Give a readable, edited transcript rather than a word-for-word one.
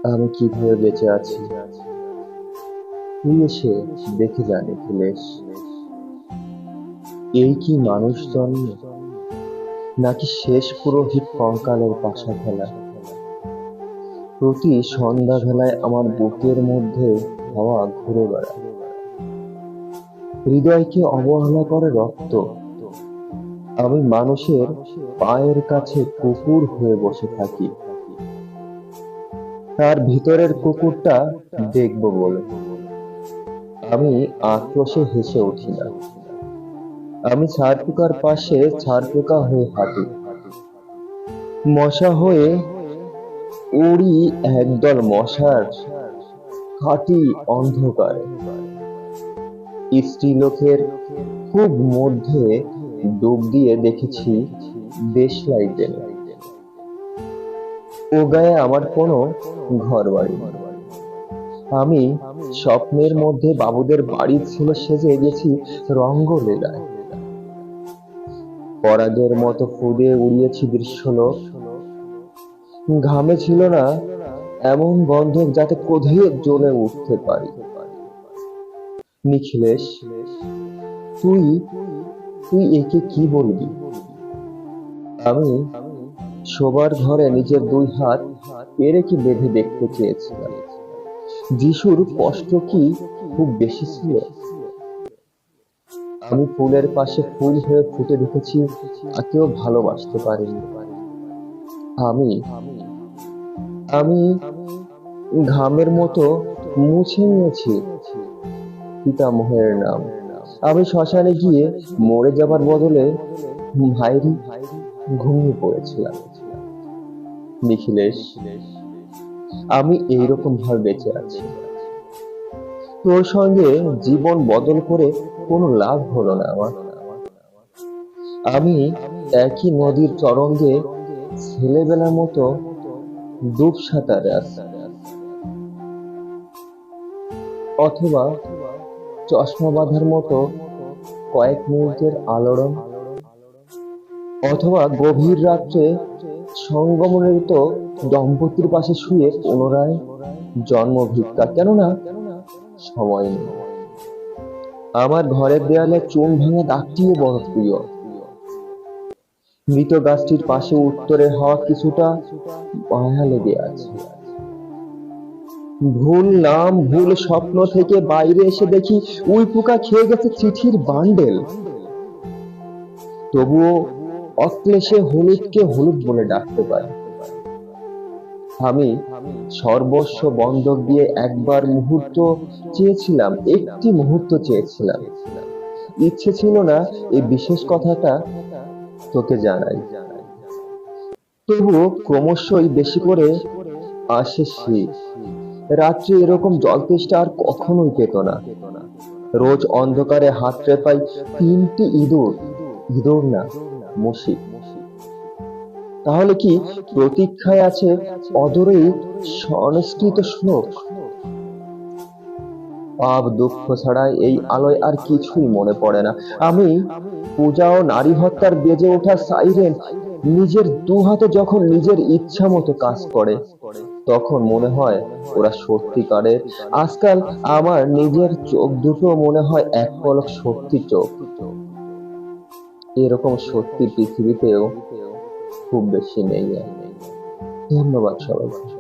আমি কিভাবে বেঁচে আছি তুই এসে দেখে যা নিখিলেশ। এই কি মানুষ জন্ম, নাকি শেষ পুরোহিত কঙ্কালের পাশা খেলা? প্রতি সন্ধ্যা বেলায় আমার বুকের মধ্যে হাওয়া ঘুরে বেড়ায়, হৃদয়কে অবহেলা করে রক্ত। আমি মানুষের পায়ের কাছে কুকুর হয়ে বসে থাকি, তার ভিতরের কুকুরটা দেখবো বলে। আমি আক্রোশে হেসে উঠি না, আমি ছাড় পোকার পাশে ছাড় পোকা হয়ে হাঁটি, মশা হয়ে উড়ি একদল মশার খাঁটি অন্ধকারে। স্ত্রীলোকের খুব মধ্যে ডুব দিয়ে দেখেছি দেশলাই টেনে। ও গায়ে আমার কোনো ঘর বাড়ি নেই। আমি স্বপ্নের মধ্যে বাবুদের বাড়ির ছেলে সেজে গেছি রঙ্গলীলায়। পরাগের মতো ফুঁদে উড়িয়েছি দৃশ্যলোক। ঘামে ছিল না এমন বন্ধক যাতে ক্রোধে জ্বলে উঠতে পারি। নিখিলেশ, তুই তুই একে কি বলবি? আমি শোবার ঘরে নিজের দুই হাত পেরেকে বেঁধে দেখতে চেয়েছিলাম, যিশুর কষ্ট কি খুব বেশি ছিল? আমি ফুলের পাশে ফুল হয়ে ফুটে দেখেছি, তাকেও ভালোবাসতে পারিনি। আমি আমি ঘামের মতো মুছে নিয়েছি পিতামহের নাম। আমি শ্মশানে গিয়ে মরে যাবার বদলে ভাইরি ঘুমিয়ে পড়েছিলাম। নিখিলেশ, আমি এইরকম ভাবে বেঁচে আছি। তোর সঙ্গে জীবন বদল করে কোনো লাভ হলো না আমার। আমি একই নদীর তরঙ্গে ছেলেবেলার মতো ডুব সাঁতারে আছি, অথবা চশমা বাঁধার মতো কয়েক মিনিটের আলোড়ন, অথবা গভীর রাত্রে সঙ্গমনিরত দম্পতির পাশে শুয়ে পুনরায় জন্ম ভিক্ষা। কেননা সময় নেই। আমার ঘরের দেয়ালে চুন ভাঙা দাগটিও বড় প্রিয়। মৃত গাছটির পাশে উত্তরের হাওয়া কিছুটা মায়া লেগে আছে। ভুল নাম ভুল স্বপ্ন থেকে বাইরে এসে দেখি উই পোকা খেয়ে গেছে চিঠির বান্ডেল। তবুও অক্লেশে হলুদকে হলুদ বলে ডাকতে পারি। আমি সর্বস্ব বন্ধক দিয়ে একবার মুহূর্ত চেয়েছিলাম, একটি মুহূর্ত চেয়েছিলাম। ইচ্ছে ছিল না এই বিশেষ কথাটা তোকে জানাই। তবুও ক্রমশই বেশি করে আসে শীত। রাত্রে এরকম জলতেষ্টা আর কখনোই পেত না। রোজ অন্ধকারে হাতড়ে পাই তিনটি ইঁদুর, ইঁদুর না মশি। তাহলে কি প্রতীক্ষায় আছে অদূরেই সংস্কৃত শ্লোক? পাপ দুঃখ ছাড়া এই আলোয় আর কিছুই মনে পড়ে না। আমি পূজা ও নারী হত্যার বেজে ওঠা সাইরেন নিজের দু হাতে যখন নিজের ইচ্ছা মতো কাজ করে, তখন মনে হয় ওরা সত্যিকারের। আজকাল আমার নিজের চোখ দুটো মনে হয় এক পলক সত্যি চোখ। এরকম সত্যি পৃথিবীতেও খুব বেশি নেই। ধন্যবাদ সবাইকে।